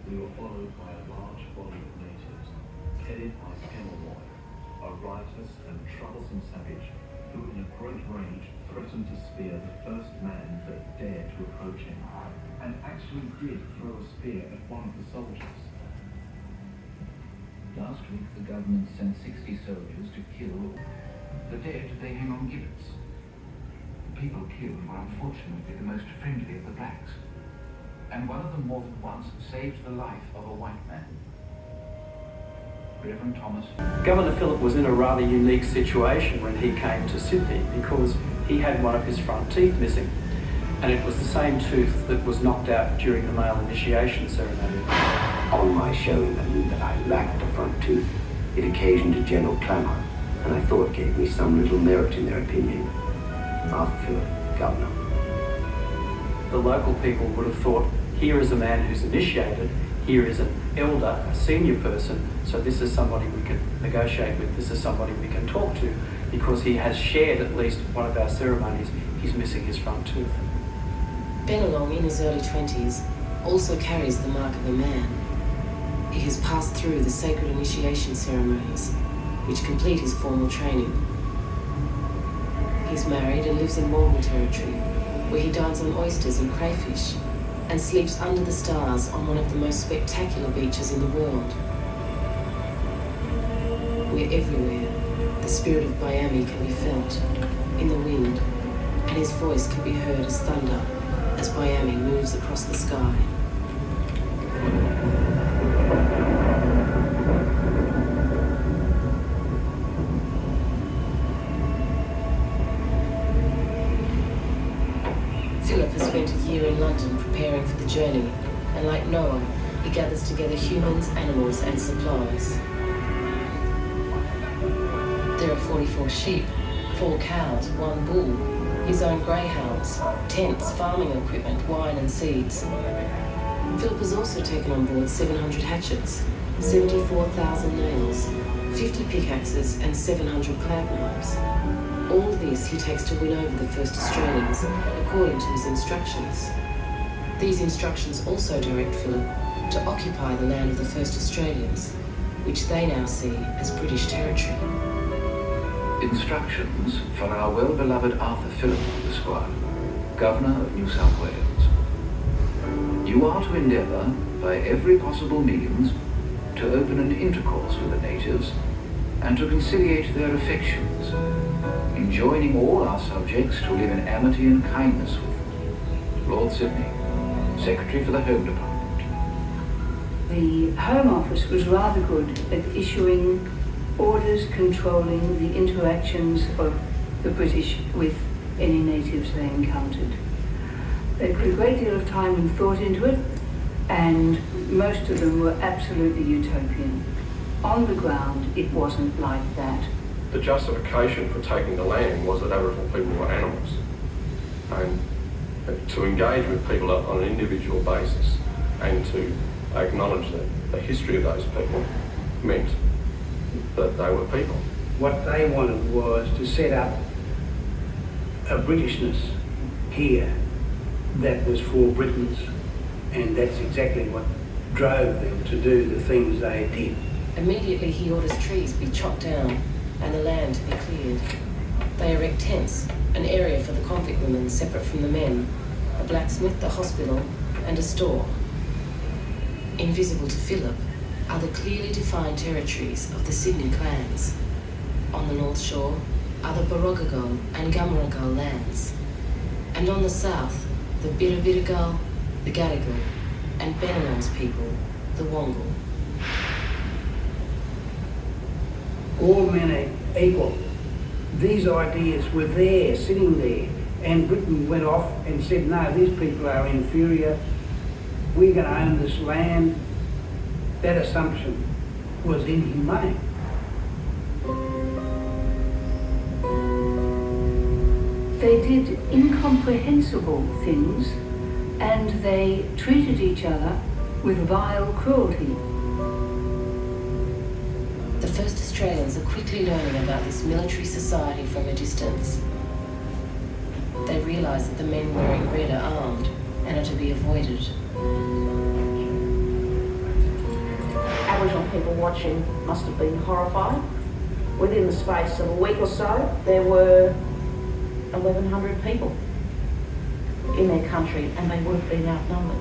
we were followed by a large body of natives, headed by Pemulwuy, a riotous and troublesome savage who in a great rage threatened to spear the first man that dared to approach him, and actually did throw a spear at one of the soldiers. Last week the government sent 60 soldiers to kill the dead. They hang on gibbets. The people killed were unfortunately the most friendly of the blacks, and one of them more than once saved the life of a white man. Reverend Thomas. Governor Phillip was in a rather unique situation when he came to Sydney because he had one of his front teeth missing, and it was the same tooth that was knocked out during the male initiation ceremony. On my showing them that I lacked a front tooth, it occasioned a general clamour, and I thought gave me some little merit in their opinion. Arthur Phillip, Governor. The local people would have thought, here is a man who's initiated, here is an elder, a senior person, so this is somebody we can negotiate with, this is somebody we can talk to, because he has shared at least one of our ceremonies, he's missing his front tooth. Bennelong, in his early 20s, also carries the mark of a man. He has passed through the sacred initiation ceremonies, which complete his formal training. He's married and lives in Mongol territory, where he dines on oysters and crayfish, and sleeps under the stars on one of the most spectacular beaches in the world. We're everywhere. The spirit of Miami can be felt in the wind, and his voice can be heard as thunder as Miami moves across the sky. Phillip has spent a year in London preparing for the journey, and like Noah, he gathers together humans, animals, and supplies. There are 44 sheep, 4 cows, 1 bull, his own greyhounds, tents, farming equipment, wine and seeds. Phillip has also taken on board 700 hatchets, 74,000 nails, 50 pickaxes and 700 clamp knives. All this he takes to win over the first Australians, according to his instructions. These instructions also direct Phillip to occupy the land of the first Australians, which they now see as British territory. Instructions for our well-beloved Arthur Phillip, Esquire, Governor of New South Wales. You are to endeavour, by every possible means, to open an intercourse with the natives and to conciliate their affections, enjoining all our subjects to live in amity and kindness with them. Lord Sydney, Secretary for the Home Department. The Home Office was rather good at issuing orders controlling the interactions of the British with any natives they encountered. They put a great deal of time and thought into it, and most of them were absolutely utopian. On the ground, it wasn't like that. The justification for taking the land was that Aboriginal people were animals, and to engage with people on an individual basis and to acknowledge the history of those people meant that they were people. What they wanted was to set up a Britishness here that was for Britons, and that's exactly what drove them to do the things they did. Immediately he orders trees be chopped down and the land to be cleared. They erect tents, an area for the convict women separate from the men, a blacksmith, a hospital, and a store. Invisible to Phillip are the clearly defined territories of the Sydney clans. On the North Shore are the Barrogagal and Gumaragal lands, and on the south, the Birrabirragal, the Gadigal, and Bennelong's people, the Wongal. All men are equal. These ideas were there, sitting there, and Britain went off and said, no, these people are inferior, we're going to own this land. That assumption was inhumane. They did incomprehensible things, and they treated each other with vile cruelty. The first Australians are quickly learning about this military society from a distance. They realise that the men wearing red are armed and are to be avoided. Aboriginal people watching must have been horrified. Within the space of a week or so, there were 1,100 people in their country, and they would have been outnumbered.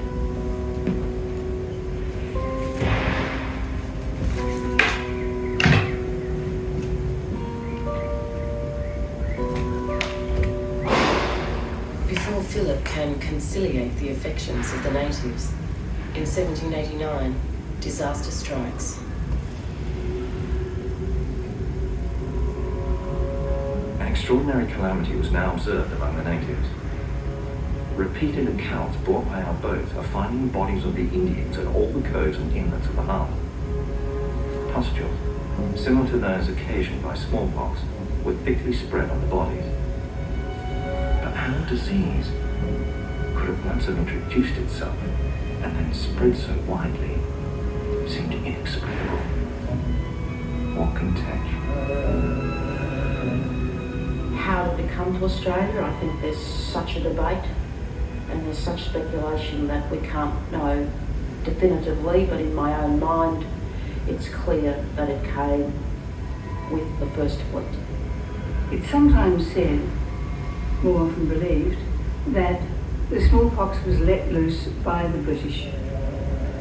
Before Philip can conciliate the affections of the natives, in 1789, disaster strikes. An extraordinary calamity was now observed among the natives. Repeated accounts brought by our boats are finding the bodies of the Indians in all the coves and inlets of the harbour. Pustules, similar to those occasioned by smallpox, were thickly spread on the bodies. But how a disease could have once have introduced itself and then spread so widely seemed inexplicable. What contagion? How did it come to Australia? I think there's such a debate and there's such speculation that we can't know definitively, but in my own mind it's clear that it came with the first fleet. It's sometimes said, more often believed, that the smallpox was let loose by the British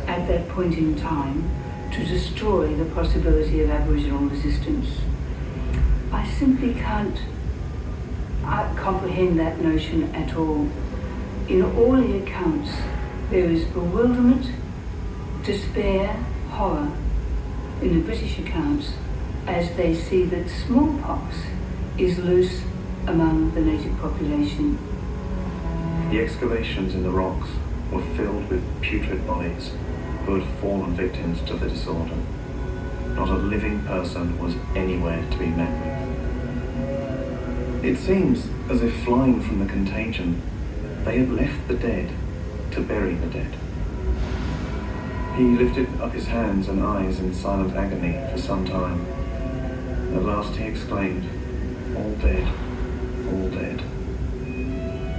at that point in time to destroy the possibility of Aboriginal resistance. I simply can't comprehend that notion at all. In all the accounts, there is bewilderment, despair, horror in the British accounts as they see that smallpox is loose among the native population. The excavations in the rocks were filled with putrid bodies who had fallen victims to the disorder. Not a living person was anywhere to be met with. It seems as if flying from the contagion, they had left the dead to bury the dead. He lifted up his hands and eyes in silent agony for some time. At last he exclaimed, "All dead, all dead,"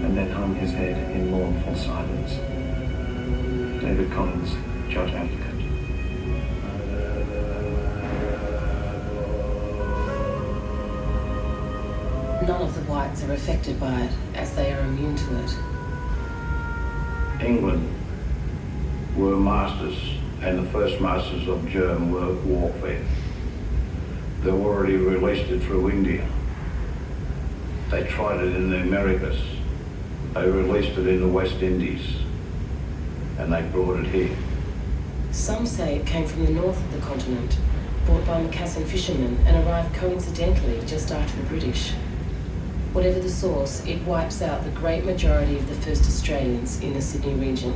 and then hung his head in mournful silence. David Collins, Judge Advocate. None of the whites are affected by it, as they are immune to it. England were masters, and the first masters of germ warfare. They already released it through India. They tried it in the Americas. They released it in the West Indies, and they brought it here. Some say it came from the north of the continent, brought by Macassan fishermen and arrived coincidentally just after the British. Whatever the source, it wipes out the great majority of the first Australians in the Sydney region.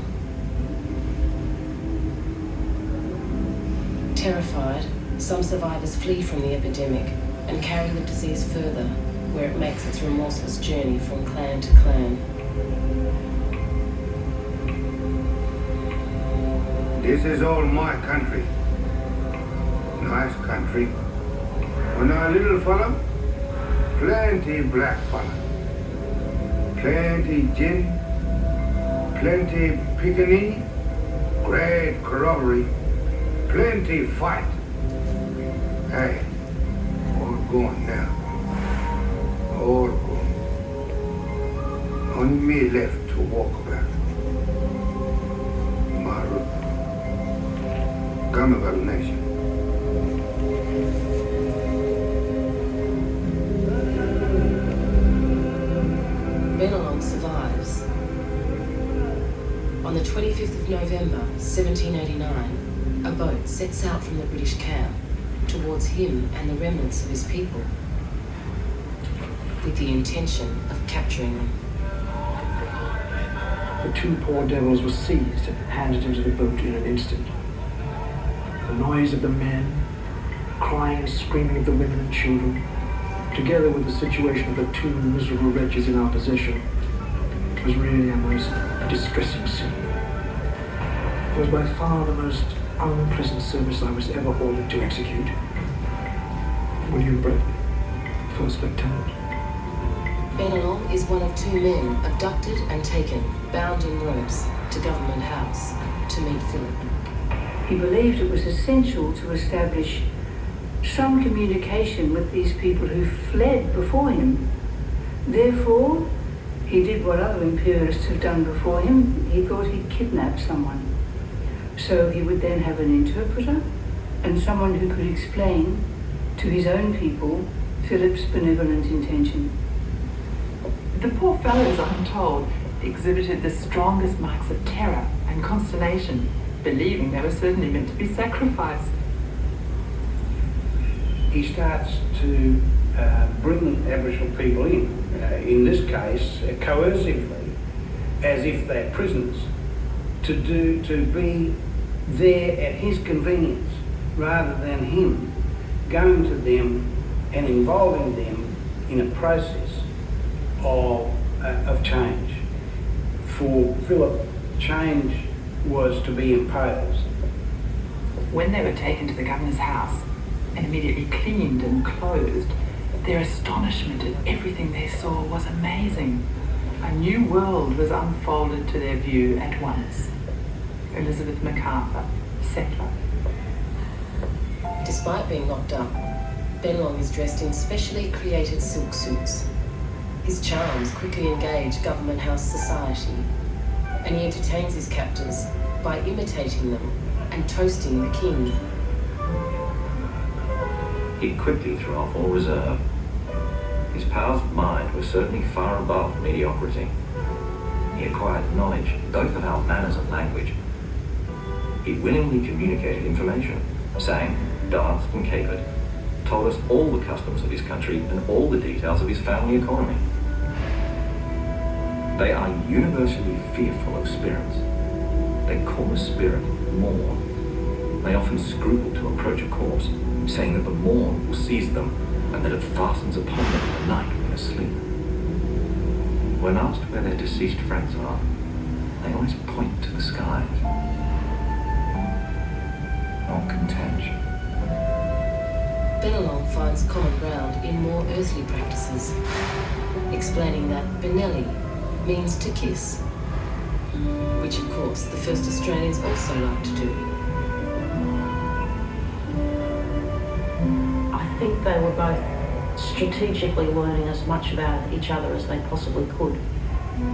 Terrified, some survivors flee from the epidemic and carry the disease further, where it makes its remorseless journey from clan to clan. This is all my country. Nice country. When I little fella, plenty black fella. Plenty gin, plenty pickaninny, great corroboree, plenty fight. Hey, all gone now. All gone. Only me left to walk about. Maru. Gamagal Nation. Bennelong survives. On the 25th of November, 1789, a boat sets out from the British camp towards him and the remnants of his people, with the intention of capturing them. The two poor devils were seized and handed into the boat in an instant. The noise of the men, crying and screaming of the women and children, together with the situation of the two miserable wretches in our possession, was really a most distressing scene. It was by far the most unpleasant service I was ever ordered to execute. William Bradley, First Lieutenant. Bennelong is one of two men abducted and taken, bound in ropes, to Government House to meet Philip. He believed it was essential to establish some communication with these people who fled before him. Therefore, he did what other imperialists have done before him. He thought he'd kidnapped someone. So he would then have an interpreter and someone who could explain to his own people Philip's benevolent intention. The poor fellows, I'm told, exhibited the strongest marks of terror and consternation, believing they were certainly meant to be sacrificed. He starts to bring Aboriginal people in this case, coercively, as if they're prisoners, to be there at his convenience, rather than him going to them and involving them in a process of change. For Philip, change was to be imposed. When they were taken to the governor's house and immediately cleaned and clothed, their astonishment at everything they saw was amazing. A new world was unfolded to their view at once. Elizabeth MacArthur, settler. Despite being locked up, Bennelong is dressed in specially created silk suits. His charms quickly engage government house society, and he entertains his captors by imitating them and toasting the king. He quickly threw off all reserve. His powers of mind were certainly far above mediocrity. He acquired knowledge both of our manners and language. He willingly communicated information, sang, danced and capered, told us all the customs of his country and all the details of his family economy. They are universally fearful of spirits. They call a spirit Morn. They often scruple to approach a corpse, saying that the morn will seize them and that it fastens upon them in the night when asleep. When asked where their deceased friends are, they always point to the skies. Not contention. Bennelong finds common ground in more earthly practices, explaining that Benelli means to kiss, which of course the first Australians also like to do. I think they were both strategically learning as much about each other as they possibly could.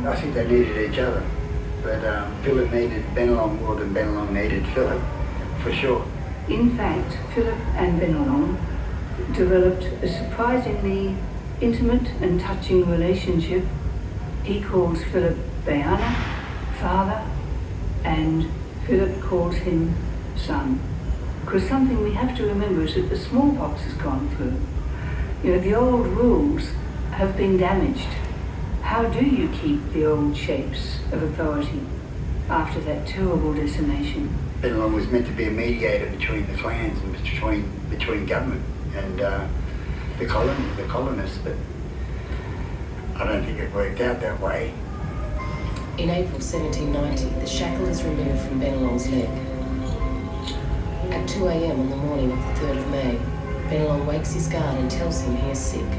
I think they needed each other, but Philip needed Bennelong more than Bennelong needed Philip, for sure. In fact, Philip and Bennelong developed a surprisingly intimate and touching relationship. He calls Philip Bayana, father, and Philip calls him son. Because something we have to remember is that the smallpox has gone through. You know, the old rules have been damaged. How do you keep the old shapes of authority after that terrible decimation? Bennelong was meant to be a mediator between the clans and between government and the colonists, but I don't think it worked out that way. In April 1790, the shackle is removed from Bennelong's leg. At 2 a.m. on the morning of the 3rd of May, Bennelong wakes his guard and tells him he is sick.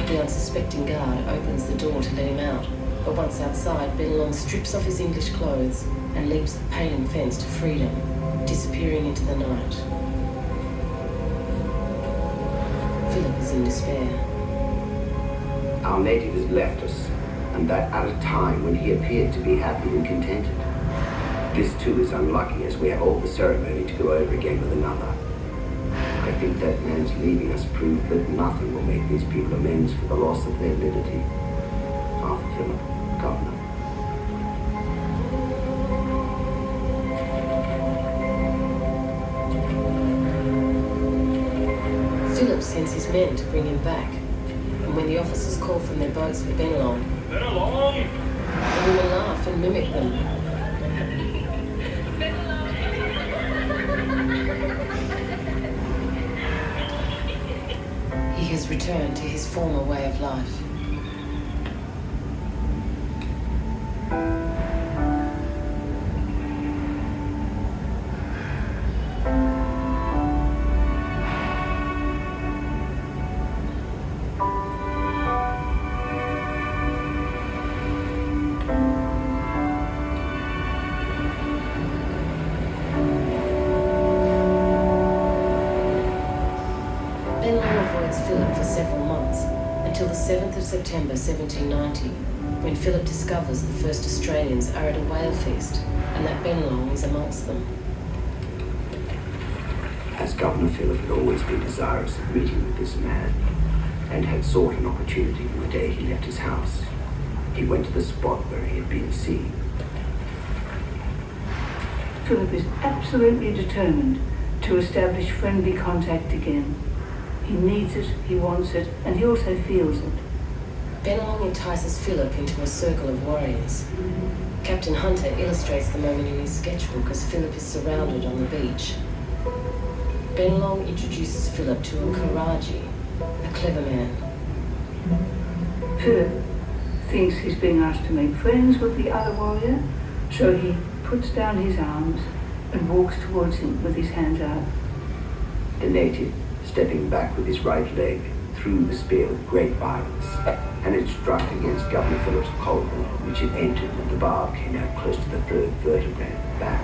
The unsuspecting guard opens the door to let him out, but once outside, Bennelong strips off his English clothes and leaps the paling fence to freedom, disappearing into the night. Philip is in despair. Our native has left us, and that at a time when he appeared to be happy and contented. This too is unlucky, as we have all the ceremony to go over again with another. I think that man's leaving us proved that nothing will make these people amends for the loss of their liberty. Arthur Phillip, Governor. Philip sends his men to bring him back, and when the officers call from their boats for Bennelong, the women laugh and mimic them. He has returned to his former way of life. till the 7th of September 1790, when Philip discovers the first Australians are at a whale feast and that Bennelong is amongst them. As Governor, Philip had always been desirous of meeting with this man and had sought an opportunity from the day he left his house. He went to the spot where he had been seen. Philip is absolutely determined to establish friendly contact again. He needs it, he wants it, and he also feels it. Bennelong entices Philip into a circle of warriors. Captain Hunter illustrates the moment in his sketchbook as Philip is surrounded on the beach. Bennelong introduces Philip to a Karaji, a clever man. Philip thinks he's being asked to make friends with the other warrior, so he puts down his arms and walks towards him with his hands out. The native, stepping back with his right leg, threw the spear with great violence, and it struck against Governor Philip's collar, which it entered when the barb came out close to the third vertebrae at the back.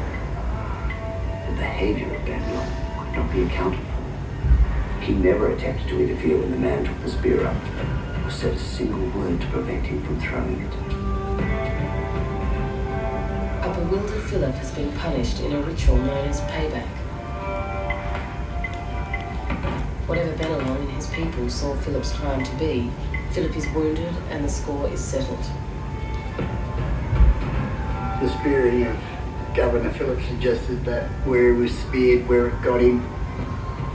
The behaviour of Bennelong could not be accounted for. He never attempted to interfere when the man took the spear up, or said a single word to prevent him from throwing it. A bewildered Philip has been punished in a ritual known as payback. Whatever Bennelong and his people saw Philip's crime to be, Philip is wounded and the score is settled. The spearing of Governor Philip suggested that where he was speared, where it got him,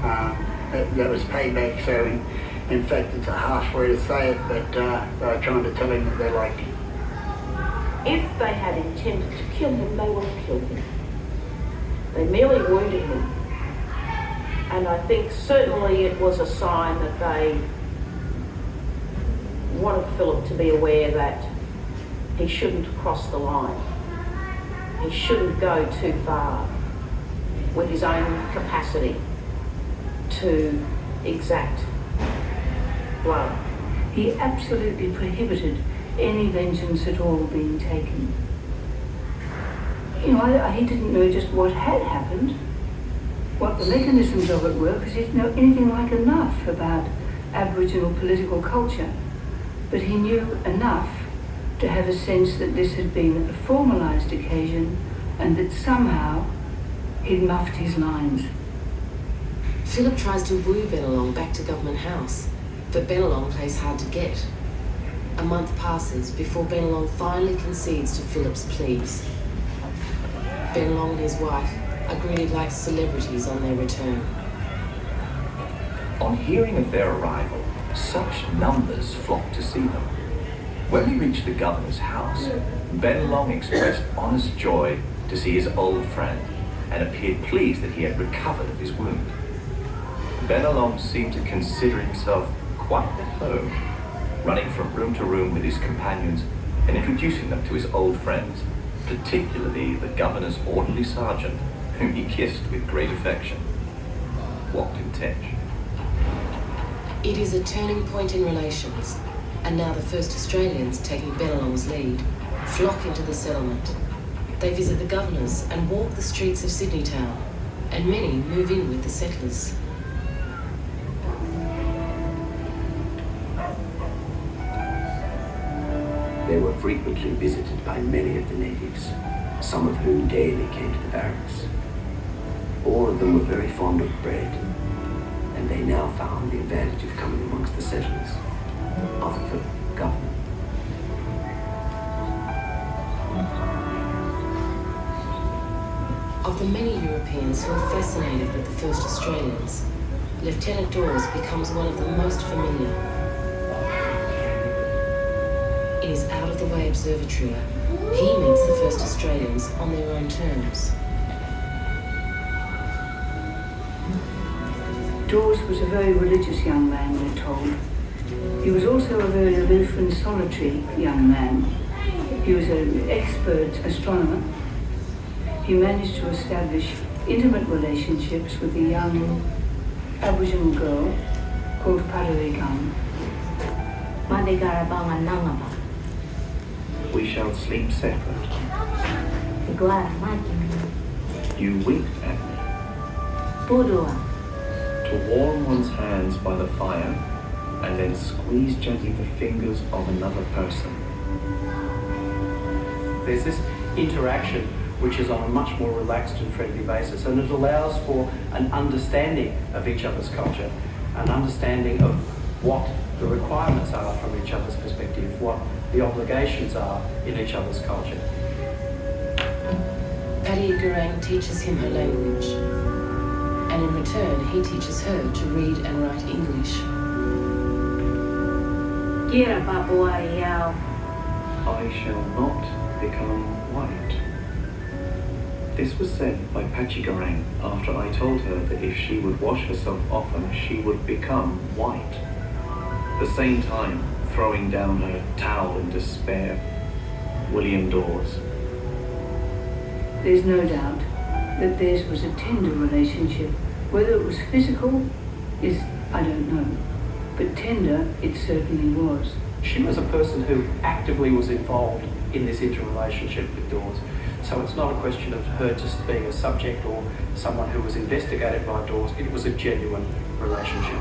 that was payback. So in fact it's a harsh way to say it, but they were trying to tell him that they liked him. If they had intended to kill him, they would have killed him. They merely wounded him. And I think certainly it was a sign that they wanted Philip to be aware that he shouldn't cross the line. He shouldn't go too far with his own capacity to exact blood. He absolutely prohibited any vengeance at all being taken. You know, he didn't know just what had happened, what the mechanisms of it were, because he didn't know anything like enough about Aboriginal political culture. But he knew enough to have a sense that this had been a formalised occasion and that somehow he'd muffed his lines. Philip tries to woo Bennelong back to Government House, but Bennelong plays hard to get. A month passes before Bennelong finally concedes to Philip's pleas. Bennelong and his wife are greeted like celebrities on their return. On hearing of their arrival, such numbers flocked to see them. When we reached the governor's house, Bennelong expressed honest joy to see his old friend and appeared pleased that he had recovered of his wound. Bennelong seemed to consider himself quite at home, running from room to room with his companions and introducing them to his old friends, particularly the governor's orderly sergeant, whom he kissed with great affection. Captain Tench. It is a turning point in relations, and now the first Australians, taking Bennelong's lead, flock into the settlement. They visit the governors and walk the streets of Sydney town, and many move in with the settlers. They were frequently visited by many of the natives, some of whom daily came to the barracks. All of them were very fond of bread, and they now found the advantage of coming amongst the settlers. Arthur Philip, governor. Of the many Europeans who are fascinated with the first Australians, Lieutenant Dawes becomes one of the most familiar. In his out-of-the-way observatory, he meets the first Australians on their own terms. Dawes was a very religious young man, we're told. He was also a very aloof and solitary young man. He was an expert astronomer. He managed to establish intimate relationships with a young Aboriginal girl called Padarigan. We shall sleep separate. You winked at me. To warm one's hands by the fire and then squeeze gently the fingers of another person. There's this interaction which is on a much more relaxed and friendly basis, and it allows for an understanding of each other's culture, an understanding of what the requirements are from each other's perspective, what the obligations are in each other's culture. Paddy Gurang teaches him her language, and in return he teaches her to read and write English. Gira Papua Yao. I shall not become white. This was said by Patchy Gurang after I told her that if she would wash herself often, she would become white. At the same time, throwing down her towel in despair. William Dawes. There's no doubt that theirs was a tender relationship. Whether it was physical is, I don't know, but tender it certainly was. She was a person who actively was involved in this interrelationship with Dawes. So it's not a question of her just being a subject or someone who was investigated by Dawes. It was a genuine relationship.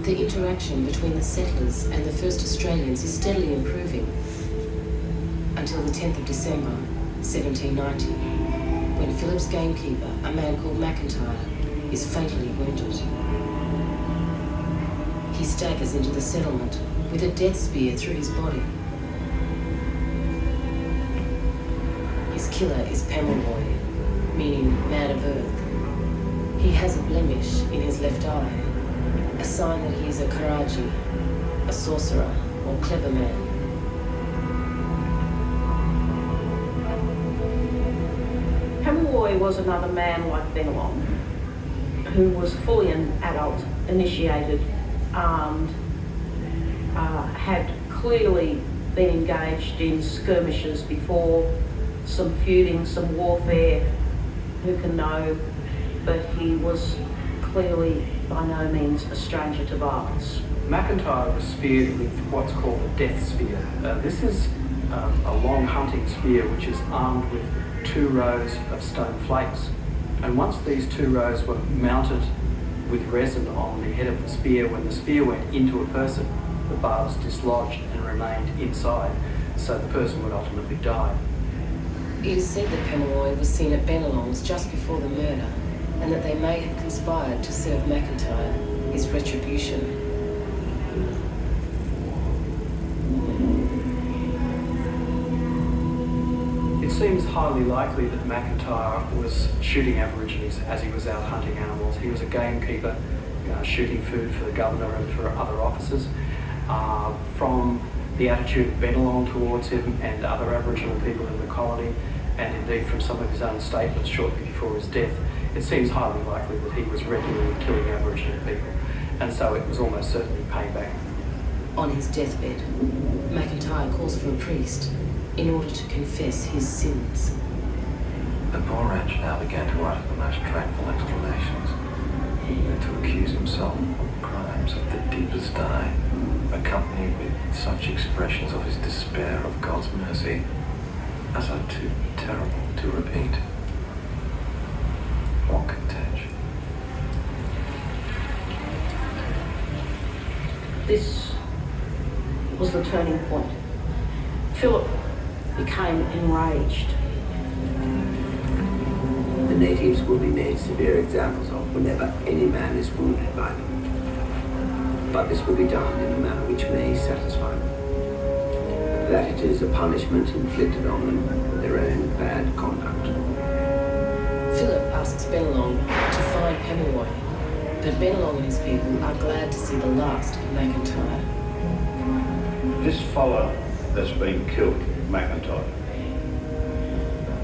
The interaction between the settlers and the first Australians is steadily improving until the 10th of December, 1790, when Philip's gamekeeper, a man called McIntyre, is fatally wounded. He staggers into the settlement with a death spear through his body. His killer is Pemulwuy, meaning man of earth. He has a blemish in his left eye, a sign that he is a Karaji, a sorcerer or clever man. Pemulwuy was another man like Bennelong, who was fully an adult, initiated, armed, had clearly been engaged in skirmishes before, some feuding, some warfare, who can know, but he was clearly by no means a stranger to violence. McIntyre was speared with what's called a death spear. This is a long hunting spear which is armed with 2 rows of stone flakes. And once these 2 rows were mounted with resin on the head of the spear, when the spear went into a person, the barbs dislodged and remained inside, so the person would ultimately die. It is said that Pemulwuy was seen at Bennelong's just before the murder, and that they may have conspired to serve McIntyre his retribution. It seems highly likely that McIntyre was shooting Aborigines as he was out hunting animals. He was a gamekeeper, shooting food for the governor and for other officers. From the attitude of Bennelong towards him and other Aboriginal people in the colony, and indeed from some of his own statements shortly before his death, it seems highly likely that he was regularly killing Aboriginal people, and so it was almost certainly payback. On his deathbed, McIntyre calls for a priest in order to confess his sins. The poor wretch now began to utter the most dreadful exclamations, and to accuse himself of crimes of the deepest dye, accompanied with such expressions of his despair of God's mercy as are too terrible to repeat. What contention? This was the turning point. Philip became enraged. The natives will be made severe examples of whenever any man is wounded by them. But this will be done in a manner which may satisfy them. That it is a punishment inflicted on them for their own bad conduct. Philip asks Bennelong to find Pemulwuy, but Bennelong and his people are glad to see the last of McIntyre. This fellow that's been killed, McIntyre,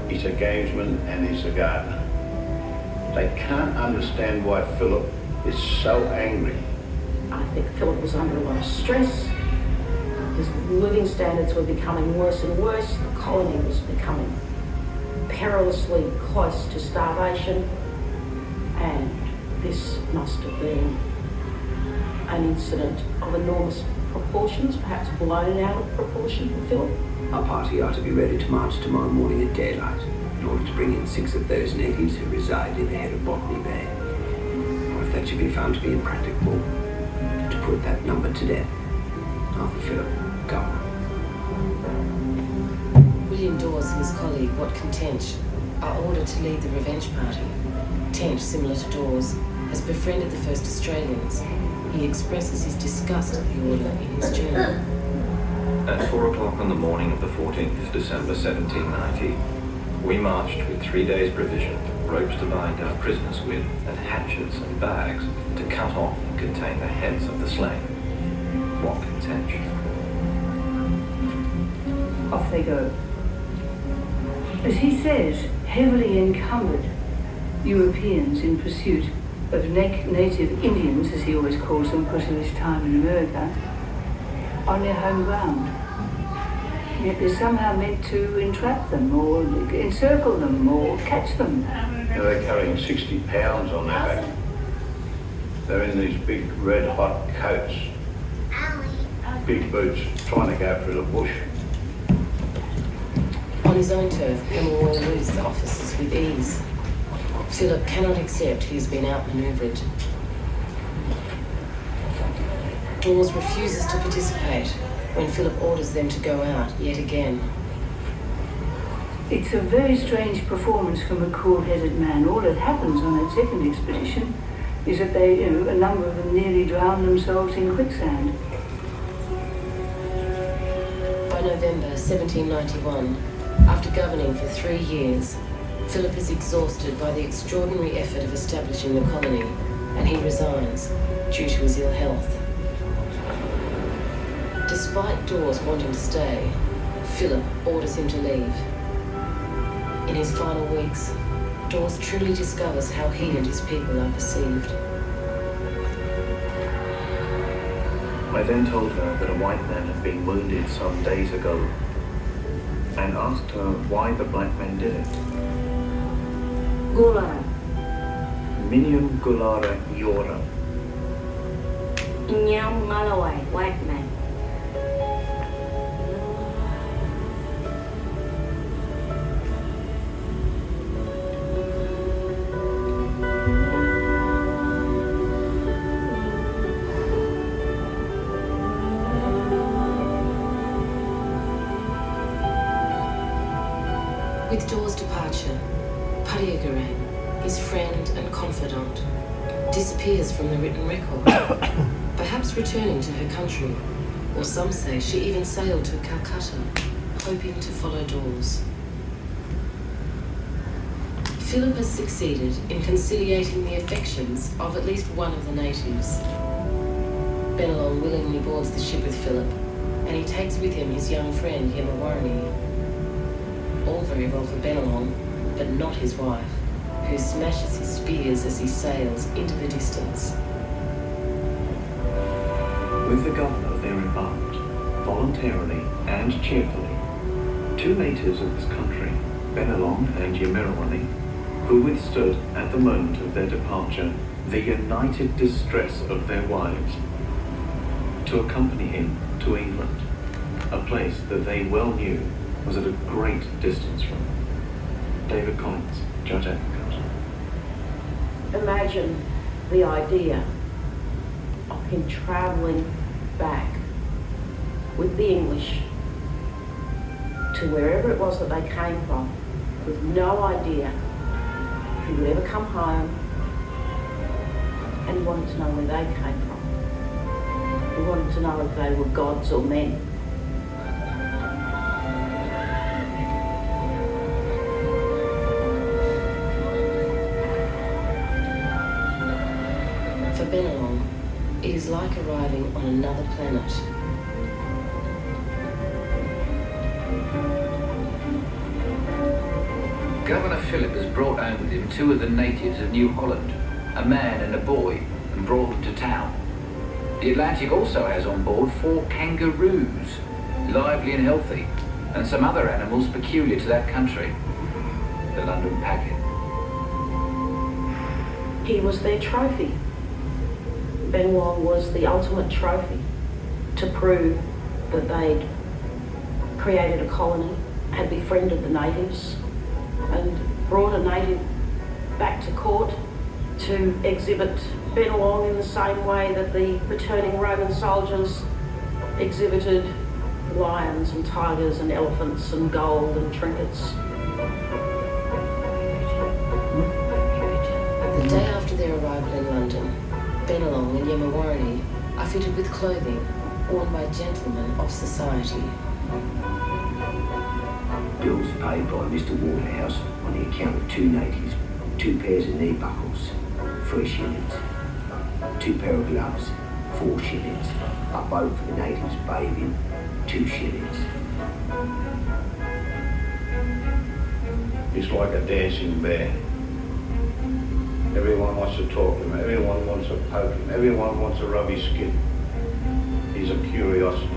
he's a gamesman and he's a gardener. They can't understand why Philip is so angry. I think Philip was under a lot of stress. His living standards were becoming worse and worse. The colony was becoming perilously close to starvation. And this must have been an incident of enormous proportions, perhaps blown out of proportion for Philip? Our party are to be ready to march tomorrow morning at daylight in order to bring in 6 of those natives who reside in the head of Botany Bay. Or if that should be found to be impracticable, to put that number to death. Arthur Phillip, Governor. William Dawes and his colleague, Watkin Tench, are ordered to lead the revenge party. Tench, similar to Dawes, has befriended the first Australians. He expresses his disgust at the order in his journal. At 4 o'clock on the morning of the 14th December 1790, we marched with 3 days' provision, ropes to bind our prisoners with, and hatchets and bags to cut off and contain the heads of the slain. Watkin Tench. Off they go. As he says, heavily encumbered Europeans in pursuit of native Indians, as he always calls them because of his time in America, on their home ground. Yet they're somehow meant to entrap them or encircle them or catch them. They're carrying 60 pounds on their back. They're in these big red hot coats, big boots, trying to go through the bush. On his own turf, Hemingway eludes the officers with ease. Philip cannot accept he has been outmanoeuvred. Dawes refuses to participate when Philip orders them to go out yet again. It's a very strange performance from a cool-headed man. All that happens on that second expedition is that they, a number of them nearly drown themselves in quicksand. By November 1791, after governing for 3 years, Philip is exhausted by the extraordinary effort of establishing the colony, and he resigns due to his ill health. Despite Dawes wanting to stay, Philip orders him to leave. In his final weeks, Dawes truly discovers how he and his people are perceived. I then told her that a white man had been wounded some days ago, and asked her why the black men did it. Gulara. Minium Gulara Iora. Nyam Malawai, white man. With Dawes' departure, Padiagarang, his friend and confidant, disappears from the written record, perhaps returning to her country, or some say she even sailed to Calcutta, hoping to follow Dawes. Philip has succeeded in conciliating the affections of at least one of the natives. Bennelong willingly boards the ship with Philip, and he takes with him his young friend Yemawarani. All very well for Bennelong, but not his wife, who smashes his spears as he sails into the distance. With the governor there embarked, voluntarily and cheerfully, 2 natives of this country, Bennelong and Yemawarani, who withstood at the moment of their departure the united distress of their wives, to accompany him to England, a place that they well knew was at a great distance from them. David Collins, Judge Advocate. Imagine the idea of him travelling back with the English to wherever it was that they came from, with no idea if he would ever come home, and he wanted to know where they came from. He wanted to know if they were gods or men. For Bennelong, it is like arriving on another planet. Governor Philip has brought home with him 2 of the natives of New Holland, a man and a boy, and brought them to town. The Atlantic also has on board 4 kangaroos, lively and healthy, and some other animals peculiar to that country. The London packet. He was their trophy. Bennelong was the ultimate trophy to prove that they'd created a colony, had befriended the natives, and brought a native back to court to exhibit Bennelong in the same way that the returning Roman soldiers exhibited lions and tigers and elephants and gold and trinkets. The day after their arrival in London, Bennelong and Yemawarani are fitted with clothing worn by gentlemen of society. Bills paid by Mr. Waterhouse on the account of 2 natives, 2 pairs of knee buckles, 3 shillings. 2 pair of gloves, 4 shillings. A boat for the natives bathing, 2 shillings. He's like a dancing bear. Everyone wants to talk to him, everyone wants to poke him, everyone wants to rub his skin. He's a curiosity.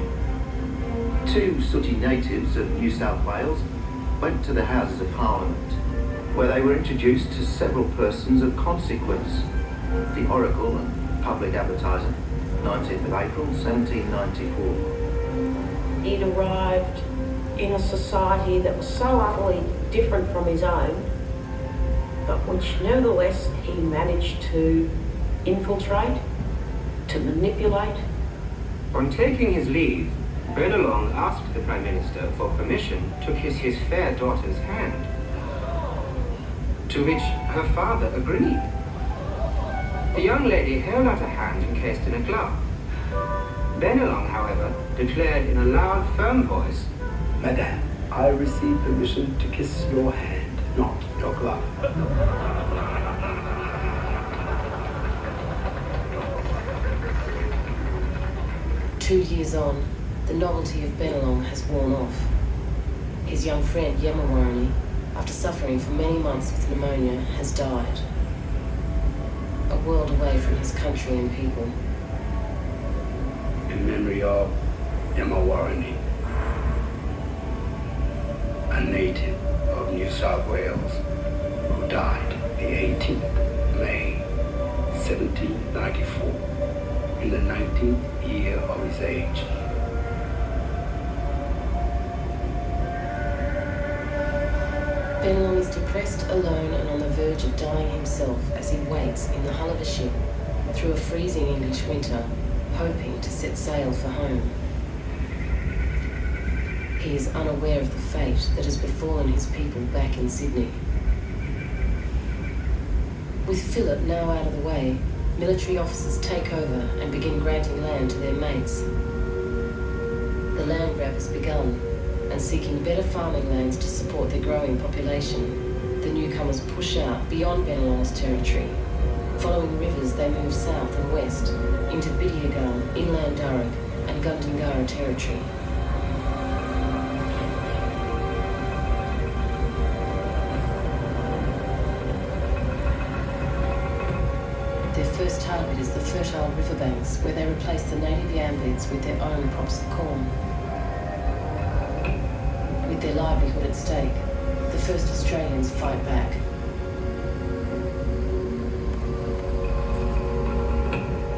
2 sooty natives of New South Wales went to the Houses of Parliament, where they were introduced to several persons of consequence. The Oracle and Public Advertiser, 19th of April, 1794. He'd arrived in a society that was so utterly different from his own, but which nevertheless he managed to infiltrate, to manipulate. On taking his leave, Bennelong asked the Prime Minister for permission to kiss his fair daughter's hand, to which her father agreed. The young lady held out a hand encased in a glove. Bennelong, however, declared in a loud, firm voice, Madame, I receive permission to kiss your hand, not your glove. 2 years on, the novelty of Bennelong has worn off. His young friend Yemawarani, after suffering for many months with pneumonia, has died. A world away from his country and people. In memory of Yemawarani, a native of New South Wales who died the 18th May 1794 in the 19th year of his age. Bennelong is depressed, alone, and on the verge of dying himself as he waits in the hull of a ship through a freezing English winter, hoping to set sail for home. He is unaware of the fate that has befallen his people back in Sydney. With Phillip now out of the way, military officers take over and begin granting land to their mates. The land grab has begun, and seeking better farming lands to support their growing population, the newcomers push out beyond Bennelong's territory. Following rivers, they move south and west into Bidyagal, Inland Durrock, and Gundungurra territory. Their first target is the fertile riverbanks, where they replace the native yam beds with their own crops of corn. With their livelihood at stake, the first Australians fight back.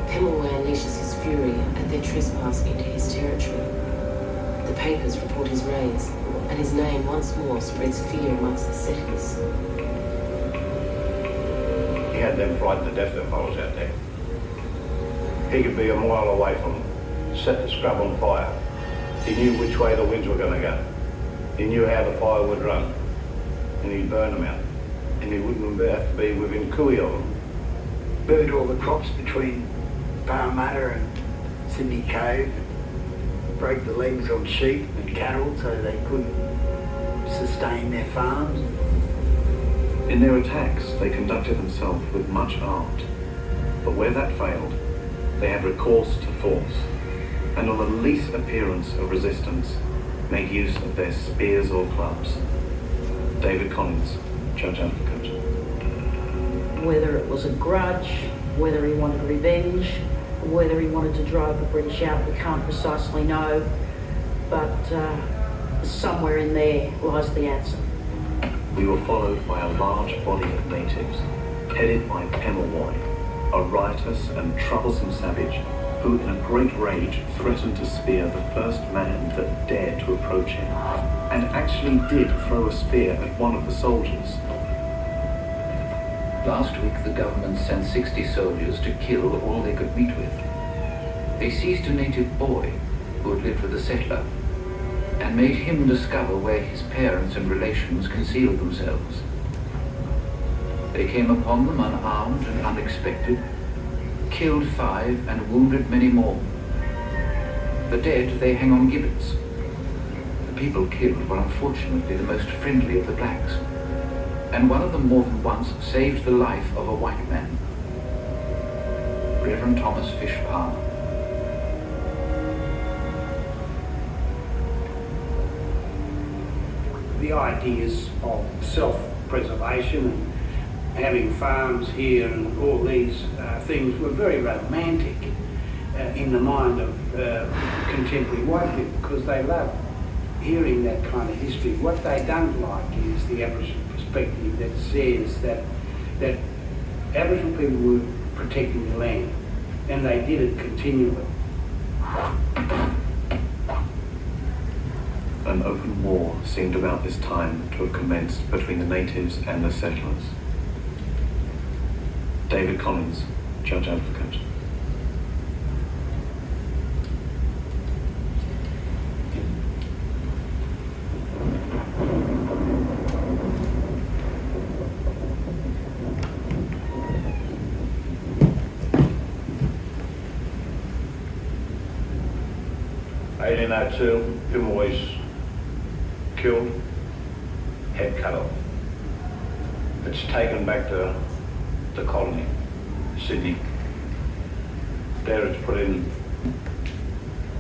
Pemulwuy unleashes his fury at their trespass into his territory. The papers report his raids, and his name once more spreads fear amongst the settlers. He had them frightened to death, them fellows out there. He could be a mile away from them, set the scrub on fire. He knew which way the winds were going to go. He knew how the fire would run, and he'd burn them out. And he wouldn't have to be within cooey of them. Burned all the crops between Parramatta and Sydney Cove, broke the legs on sheep and cattle so they couldn't sustain their farms. In their attacks, they conducted themselves with much art, but where that failed, they had recourse to force, and on the least appearance of resistance, made use of their spears or clubs. David Collins, Judge Advocate. Whether it was a grudge, whether he wanted revenge, whether he wanted to drive the British out, we can't precisely know, but somewhere in there lies the answer. We were followed by a large body of natives, headed by Pemulwuy, a riotous and troublesome savage who in a great rage threatened to spear the first man that dared to approach him, and actually did throw a spear at one of the soldiers. Last week, the government sent 60 soldiers to kill all they could meet with. They seized a native boy who had lived with a settler and made him discover where his parents and relations concealed themselves. They came upon them unarmed and unexpected, killed 5 and wounded many more. The dead they hang on gibbets. The people killed were unfortunately the most friendly of the blacks, and one of them more than once saved the life of a white man, Reverend Thomas Fish Palmer. The ideas of self-preservation and having farms here and all these things were very romantic in the mind of contemporary white people, because they love hearing that kind of history. What they don't like is the Aboriginal perspective that says that Aboriginal people were protecting the land, and they did it continually. An open war seemed about this time to have commenced between the natives and the settlers. David Collins, Judge Advocate. Pimoy's killed, head cut off. It's taken back to the colony, Sydney. There it's put in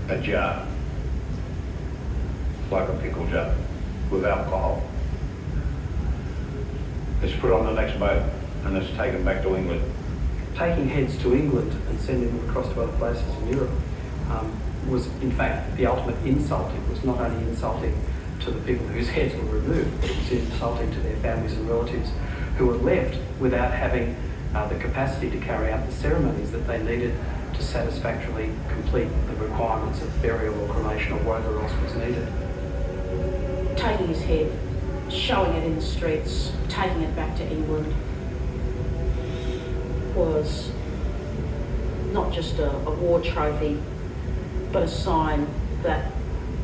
a jar, like a pickle jar, with alcohol. It's put on the next boat and it's taken back to England. Taking heads to England and sending them across to other places in Europe was in fact the ultimate insult. It was not only insulting to the people whose heads were removed, but it was insulting to their families and relatives who were left without having the capacity to carry out the ceremonies that they needed to satisfactorily complete the requirements of burial or cremation or whatever else was needed. Taking his head, showing it in the streets, taking it back to England was not just a war trophy, but a sign that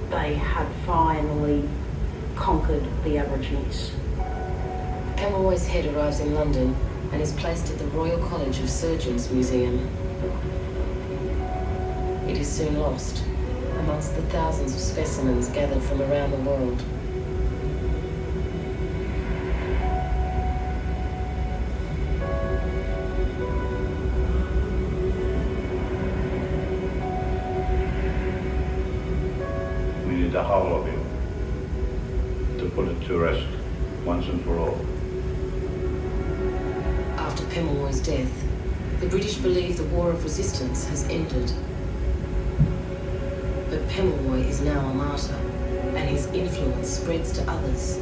they had finally conquered the Aborigines. Pemulwuy's head arrives in London and is placed at the Royal College of Surgeons Museum. It is soon lost amongst the thousands of specimens gathered from around the world. The whole of you to put it to rest once and for all. After Pemulwuy's death, the British believe the War of Resistance has ended. But Pemulwuy is now a martyr, and his influence spreads to others.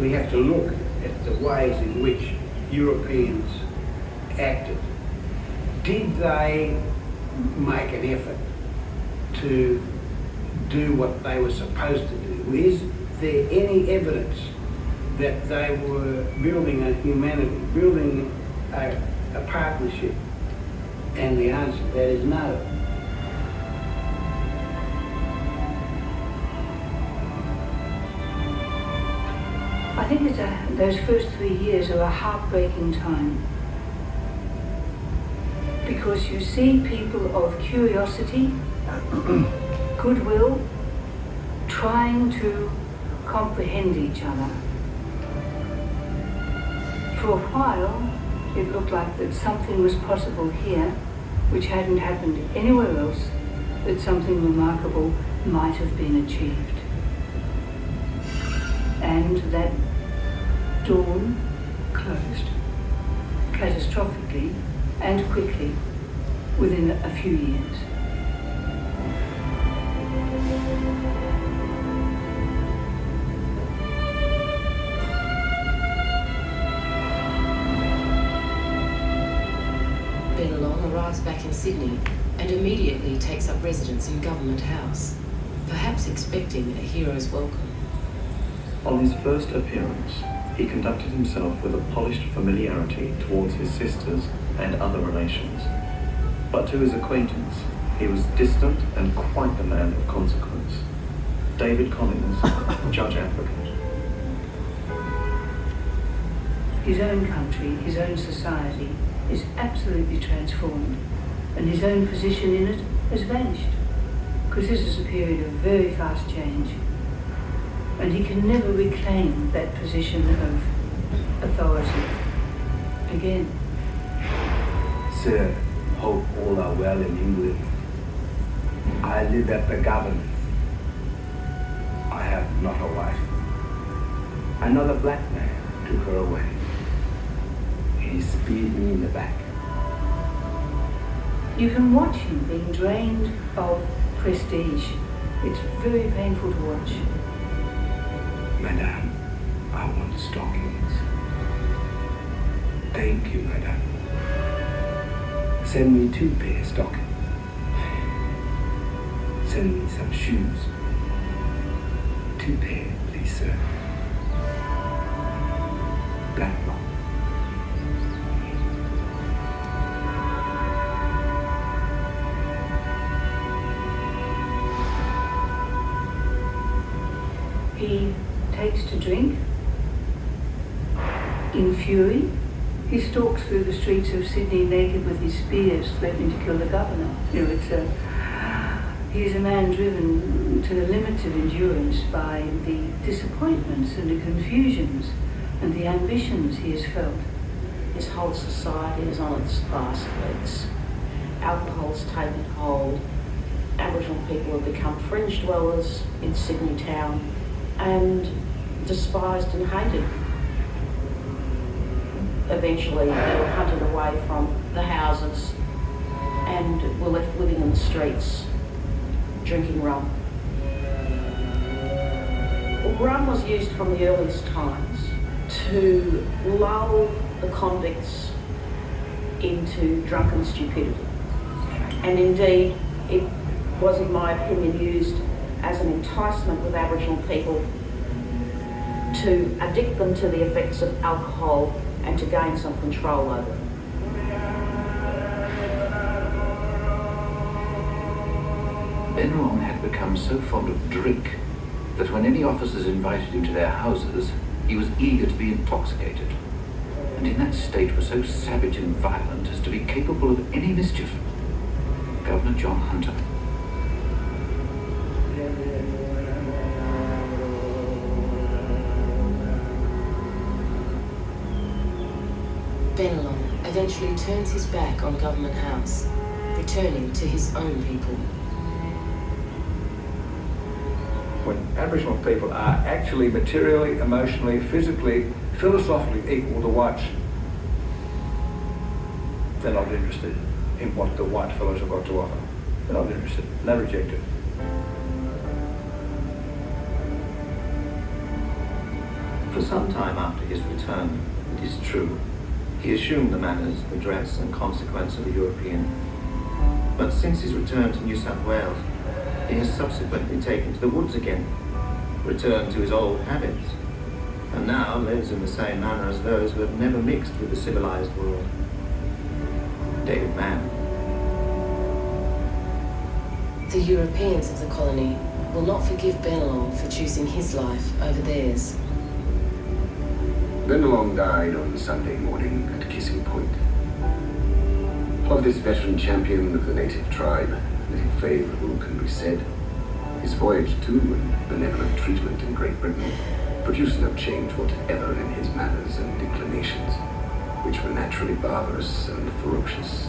We have to look at the ways in which Europeans acted. Did they make an effort to do what they were supposed to do? Is there any evidence that they were building a humanity, building a partnership? And the answer to that is no. I think it's those first 3 years are a heartbreaking time, because you see people of curiosity, goodwill, trying to comprehend each other. For a while, it looked like that something was possible here, which hadn't happened anywhere else, that something remarkable might have been achieved. And that dawn closed catastrophically and quickly within a few years. arrives back in Sydney and immediately takes up residence in Government House, perhaps expecting a hero's welcome. On his first appearance, he conducted himself with a polished familiarity towards his sisters and other relations. But to his acquaintance, he was distant and quite the man of consequence. David Collins, Judge Advocate. His own country, his own society is absolutely transformed, and his own position in it has vanished, because this is a period of very fast change, and he can never reclaim that position of authority again. Sir, hope all are well in England. I live at the government. I have not a wife. Another black man took her away. He speared me in the back. You can watch him being drained of prestige. It's very painful to watch. Madame, I want stockings. Thank you, madame. Send me 2 pair of stockings. Send me some shoes. 2 pair, please, sir. Black one. He takes to drink. In fury, he stalks through the streets of Sydney naked with his spears, threatening to kill the governor. You know, he is a man driven to the limits of endurance by the disappointments and the confusions and the ambitions he has felt. His whole society is on its last legs. Alcohol's taken hold. Aboriginal people have become fringe dwellers in Sydney town and despised and hated. Eventually, they were hunted away from the houses and were left living in the streets, drinking rum. Rum was used from the earliest times to lull the convicts into drunken stupidity. And indeed, it was, in my opinion, used as an enticement with Aboriginal people to addict them to the effects of alcohol and to gain some control over them. Bennelong had become so fond of drink that when any officers invited him to their houses, he was eager to be intoxicated, and in that state was so savage and violent as to be capable of any mischief. Governor John Hunter. Bennelong eventually turns his back on Government House, returning to his own people. When Aboriginal people are actually materially, emotionally, physically, philosophically equal to whites, they're not interested in what the white fellows have got to offer. They're not interested. They reject it. For some time after his return, it is true, he assumed the manners, the dress and consequence of a European. But since his return to New South Wales, he has subsequently taken to the woods again, returned to his old habits, and now lives in the same manner as those who have never mixed with the civilized world. David Mann. The Europeans of the colony will not forgive Bennelong for choosing his life over theirs. Bennelong died on Sunday morning at Kissing Point. Of this veteran champion of the native tribe, little favourable can be said. His voyage to and benevolent treatment in Great Britain produced no change whatever in his manners and inclinations, which were naturally barbarous and ferocious.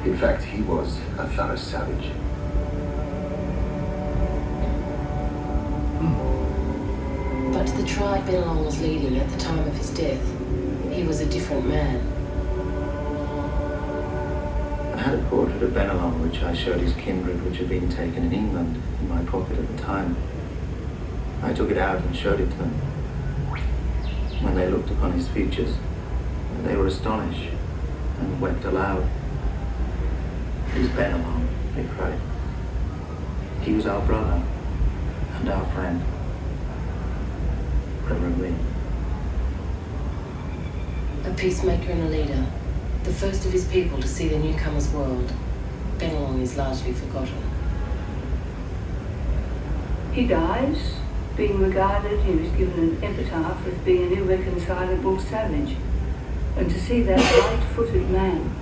In fact, he was a thorough savage. But to the tribe Bennelong was leading at the time of his death, he was a different man. I had a portrait of Bennelong which I showed his kindred, which had been taken in England, in my pocket at the time. I took it out and showed it to them. When they looked upon his features, they were astonished and wept aloud. is Bennelong, they cried. He was our brother and our friend. Reverend Lee. A peacemaker and a leader, the first of his people to see the newcomer's world, Bennelong is largely forgotten. He dies, being regarded, he was given an epitaph as being an irreconcilable savage. And to see that light-footed man,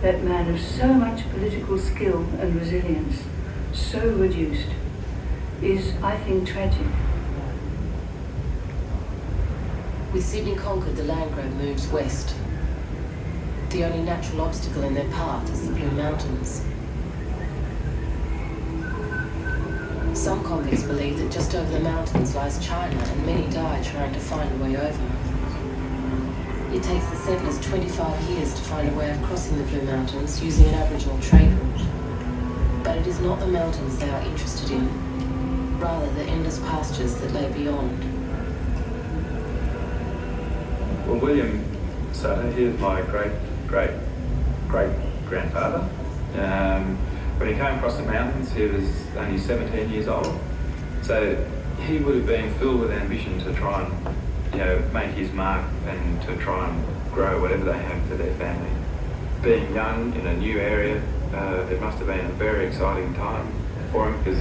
that man of so much political skill and resilience, so reduced, is, I think, tragic. With Sydney conquered, the Landgrab moves west. The only natural obstacle in their path is the Blue Mountains. Some convicts believe that just over the mountains lies China, and many die trying to find a way over. It takes the settlers 25 years to find a way of crossing the Blue Mountains using an Aboriginal trade route. But it is not the mountains they are interested in, rather the endless pastures that lay beyond. Well, William Sutter, he was my great-great-great-grandfather. When he came across the mountains, he was only 17 years old. So he would have been filled with ambition to try and, make his mark and to try and grow whatever they had for their family. Being young in a new area, it must have been a very exciting time for him because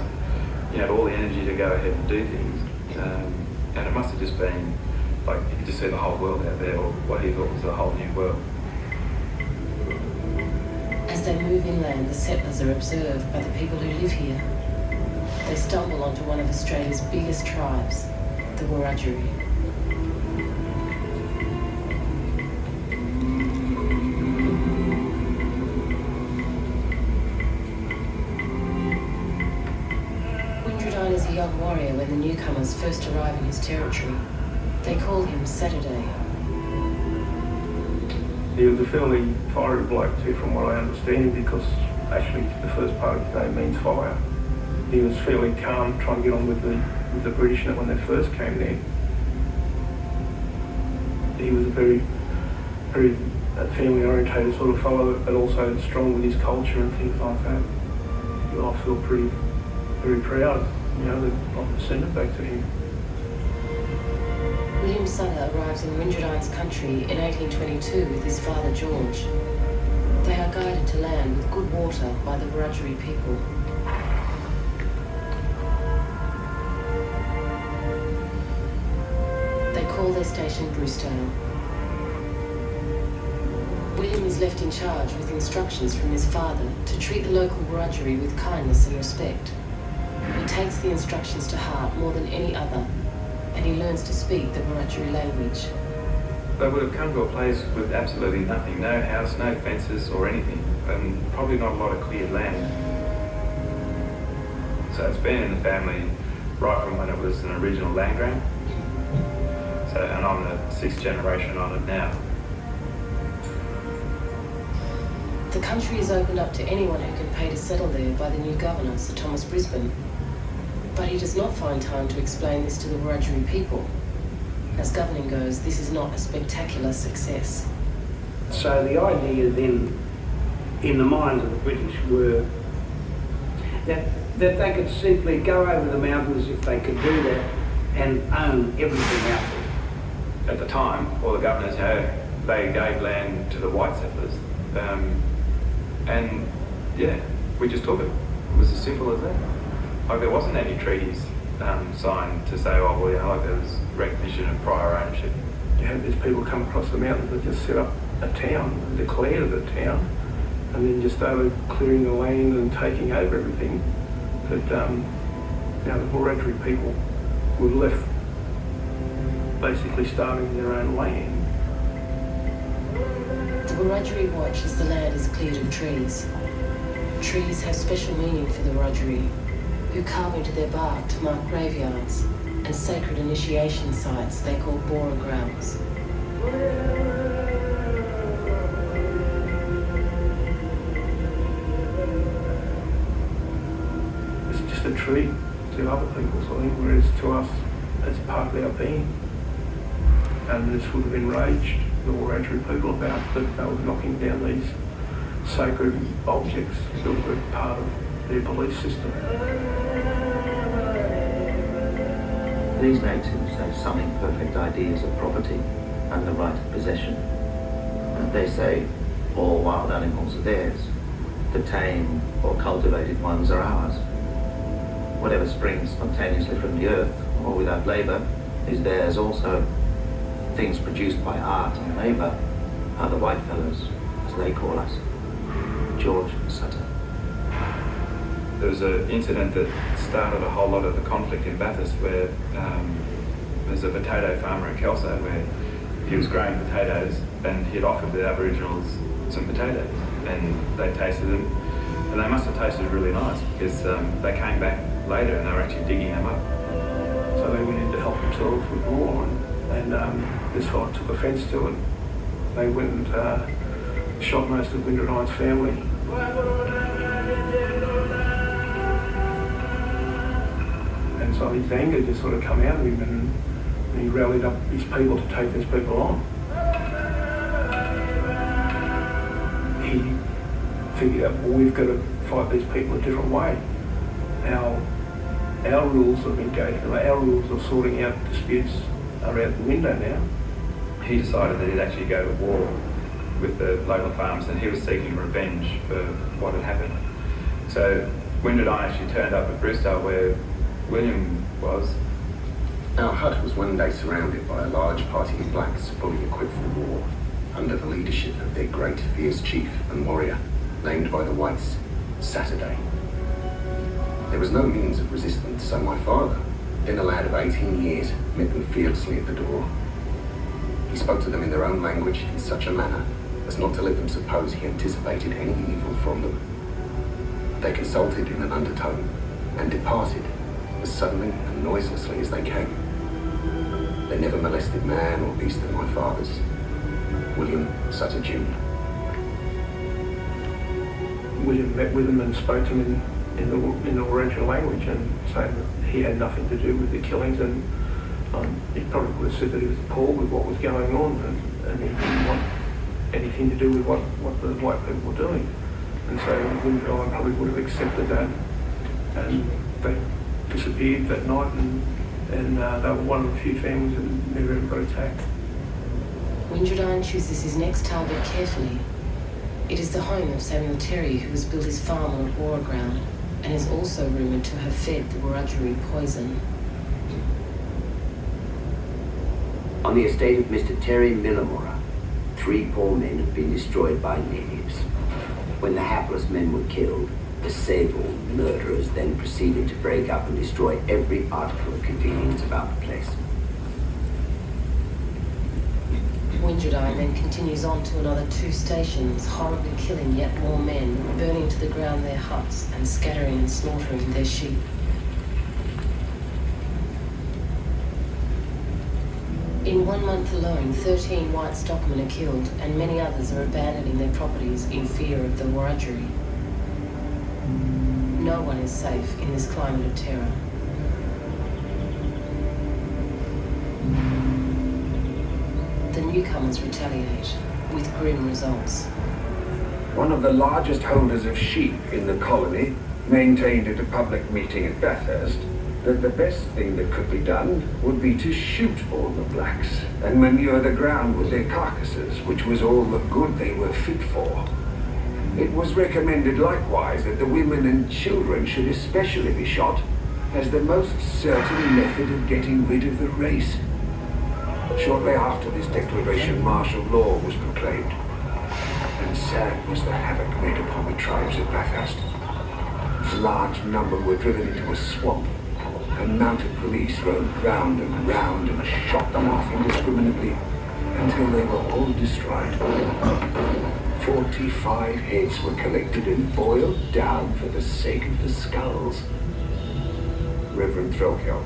he had all the energy to go ahead and do things. And it must have just been like you could just see the whole world out there, or what he thought was a whole new world. As they move inland, the settlers are observed by the people who live here. They stumble onto one of Australia's biggest tribes, the Wiradjuri. Windradine is a young warrior when the newcomers first arrive in his territory. They call him Saturday. He was a fairly fiery bloke too, from what I understand, because actually the first part of his name means fire. He was fairly calm, trying to get on with the British when they first came there. He was a very family-orientated sort of fellow, but also strong with his culture and things like that. I feel very proud, that I've sent it back to him. William Sutter arrives in Windradine's country in 1822 with his father George. They are guided to land with good water by the Wiradjuri people. They call their station Brucedale. William is left in charge with instructions from his father to treat the local Wiradjuri with kindness and respect. He takes the instructions to heart more than any other, and he learns to speak the Wiradjuri language. They would have come to a place with absolutely nothing, no house, no fences or anything, and probably not a lot of cleared land. So it's been in the family right from when it was an original land grant. And I'm the 6th generation on it now. The country is opened up to anyone who can pay to settle there by the new governor, Sir Thomas Brisbane. But he does not find time to explain this to the Wiradjuri people. As governing goes, this is not a spectacular success. So the idea then, in the minds of the British, were that they could simply go over the mountains if they could do that and own everything out there. At the time, all the governors they gave land to the white settlers. And yeah, we just took it. It was as simple as that. Like there wasn't any treaties signed to say, oh well, like there was recognition of prior ownership. You had these people come across the mountains and just set up a town, declared it a town, and then just started clearing the land and taking over everything. But the Wiradjuri people were left basically starting their own land. The Wiradjuri watch as the land is cleared of trees. Trees have special meaning for the Wiradjuri, who carve into their bark to mark graveyards and sacred initiation sites they call Bora grounds. It's just a tree to other people, so I think, whereas to us, it's part of our being. And this would have enraged the Wiradjuri people about that they were knocking down sacred objects that were part of their belief system. These natives have some imperfect ideas of property and the right of possession. And they say all wild animals are theirs. The tame or cultivated ones are ours. Whatever springs spontaneously from the earth or without labour is theirs also. Things produced by art and labour are the white fellows, as they call us. George Sutter. There was an incident that started a whole lot of the conflict in Bathurst where there's a potato farmer in Kelso where he was growing potatoes and he had offered the Aboriginals some potatoes and they tasted them and they must have tasted really nice because they came back later and they were actually digging them up. So they went in to help themselves with raw and this fellow took offence to it. They went and shot most of Windradine's family. And so his anger just sort of come out of him and he rallied up his people to take these people on. He figured out, well, we've got to fight these people a different way. Our rules of engagement, our rules of sorting out disputes are out the window now. He decided that he'd actually go to war with the local farmers and he was seeking revenge for what had happened. So Windradyne actually turned up at Brucedale where William was. Our hut was one day surrounded by a large party of blacks fully equipped for war, under the leadership of their great fierce chief and warrior, named by the whites Saturday. There was no means of resistance, so my father, then a lad of 18 years, met them fearlessly at the door. He spoke to them in their own language in such a manner as not to let them suppose he anticipated any evil from them. They consulted in an undertone and departed as suddenly and noiselessly as they came. They never molested man or beast of my father's. William Sutter Jr. William met with them and spoke to them in the Wiradjuri language and saying that he had nothing to do with the killings and he probably would have said that he was appalled with what was going on and he didn't want anything to do with what the white people were doing. And so Windradyne probably would have accepted that and they disappeared that night and they were one of the few families that never ever got attacked. Windradyne chooses his next target carefully. It is the home of Samuel Terry, who has built his farm on Aura ground and is also rumoured to have fed the Wiradjuri poison. On the estate of Mr. Terry Millamora, 3 poor men have been destroyed by natives. When the hapless men were killed, the Sable murderers then proceeded to break up and destroy every article of convenience about the place. Windradyne then continues on to another 2 stations, horribly killing yet more men, burning to the ground their huts and scattering and slaughtering their sheep. In 1 month alone, 13 white stockmen are killed and many others are abandoning their properties in fear of the Wiradjuri. No one is safe in this climate of terror. The newcomers retaliate, with grim results. One of the largest holders of sheep in the colony maintained at a public meeting at Bathurst that the best thing that could be done would be to shoot all the blacks and manure the ground with their carcasses, which was all the good they were fit for. It was recommended likewise that the women and children should especially be shot as the most certain method of getting rid of the race. Shortly after this declaration, martial law was proclaimed, and sad was the havoc made upon the tribes of Bathurst. A large number were driven into a swamp, and mounted police rode round and round and shot them off indiscriminately until they were all destroyed. 45 heads were collected and boiled down for the sake of the skulls. Reverend Threlkeld.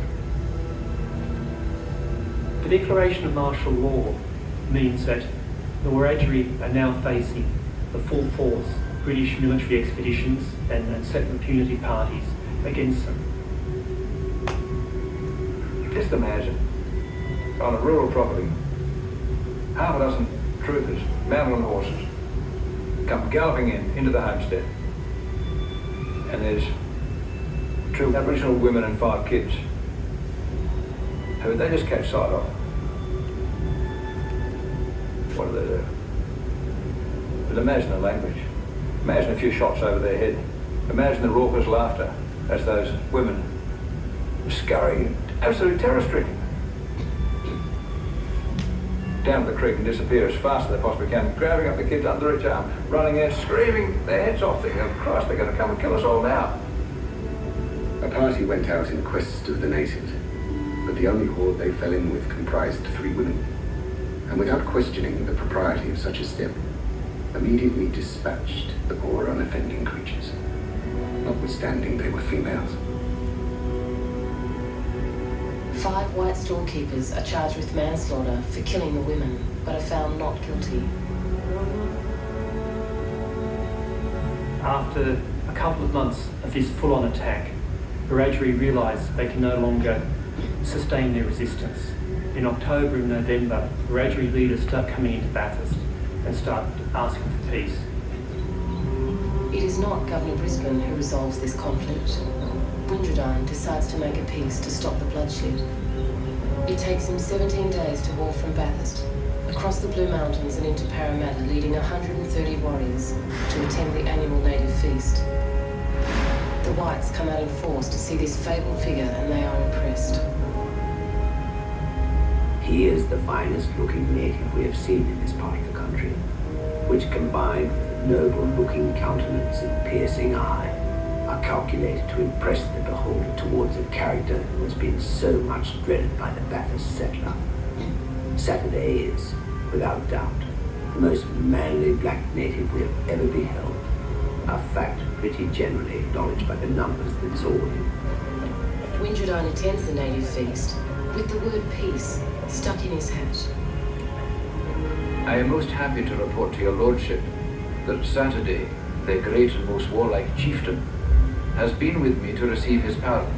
The declaration of martial law means that the Wiradjuri are now facing the full force British military expeditions and settlement punity parties against them. Just imagine, on a rural property, half a dozen troopers mounted on horses, come galloping into the homestead. And there's 2 Aboriginal women and 5 kids who they just catch sight of. What do they do? But imagine the language. Imagine a few shots over their head. Imagine the raucous laughter as those women scurry, absolutely terror-stricken, down to the creek and disappear as fast as they possibly can, grabbing up the kids under each arm, running out, screaming their heads off, thinking, oh Christ, they're going to come and kill us all now. A party went out in quest of the natives, but the only horde they fell in with comprised 3 women, and without questioning the propriety of such a step, immediately dispatched the poor unoffending creatures, notwithstanding they were females. 5 white storekeepers are charged with manslaughter for killing the women, but are found not guilty. After a couple of months of this full-on attack, Wiradjuri realised they can no longer sustain their resistance. In October and November, Wiradjuri leaders start coming into Bathurst and start asking for peace. It is not Governor Brisbane who resolves this conflict. Windradine decides to make a peace to stop the bloodshed. It takes him 17 days to walk from Bathurst, across the Blue Mountains and into Parramatta, leading 130 warriors to attend the annual native feast. The whites come out in force to see this fabled figure and they are impressed. He is the finest looking native we have seen in this part of the country, which combined with noble looking countenance and piercing eye, are calculated to impress the beholder towards a character who has been so much dreaded by the Bathurst settler. Saturday is, without doubt, the most manly black native we have ever beheld, a fact pretty generally acknowledged by the numbers that saw him. Windradine attends the native feast with the word peace stuck in his hat. I am most happy to report to your lordship that Saturday, the great and most warlike chieftain, has been with me to receive his pardon,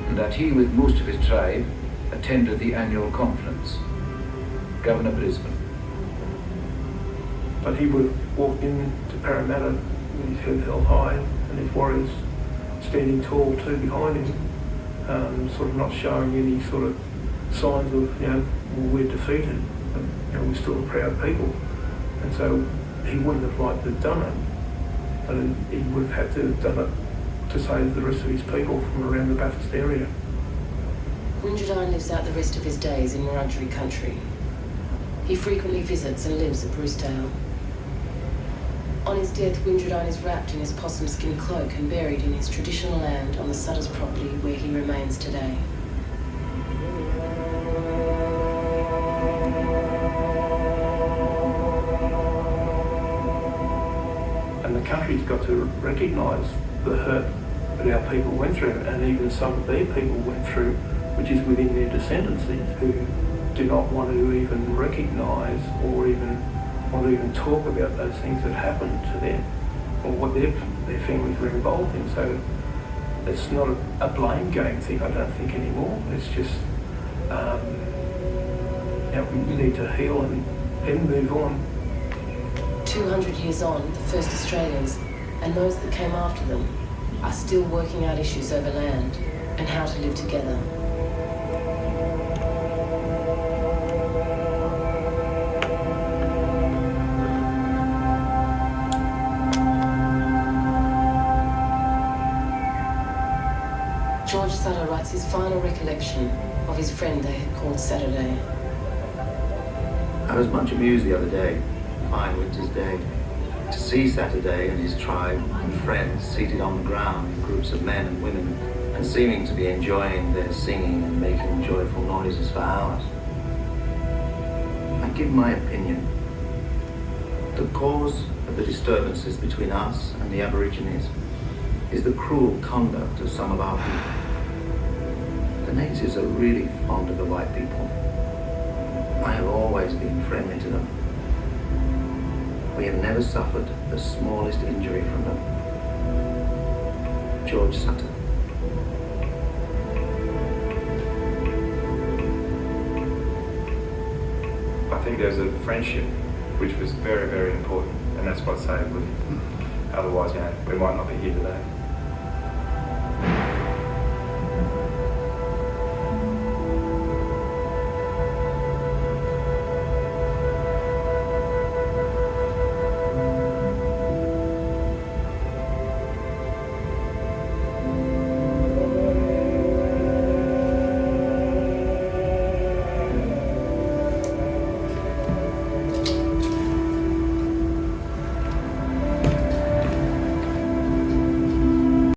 and that he with most of his tribe attended the annual conference. Governor Brisbane. But he would have walked into Parramatta with his head held high and his warriors standing tall too behind him, sort of not showing any sort of signs of, well, we're defeated, but we're still a proud people. And so he wouldn't have liked to have done it, but he would have had to have done it to save the rest of his people from around the Bathurst area. Windradine lives out the rest of his days in Wiradjuri country. He frequently visits and lives at Brucedale. On his death, Windradine is wrapped in his possum skin cloak and buried in his traditional land on the Sutters property where he remains today. And the country's got to recognise the hurt that our people went through, and even some of their people went through, which is within their descendancy, who do not want to even recognise or even want to even talk about those things that happened to them or what their families were involved in. So it's not a blame game thing, I don't think, anymore. It's just we need to heal and then move on. 200 years on, the first Australians and those that came after them are still working out issues over land and how to live together. George Sutter writes his final recollection of his friend they had called Saturday. I was much amused the other day, fine winter's day, to see Saturday and his tribe and friends seated on the ground in groups of men and women and seeming to be enjoying their singing and making joyful noises for hours. I give my opinion. The cause of the disturbances between us and the Aborigines is the cruel conduct of some of our people. The natives are really fond of the white people. I have always been friendly to them. We have never suffered the smallest injury from them. George Sutter. I think there's a friendship which was very, very important, and that's what saved William. Otherwise, we might not be here today.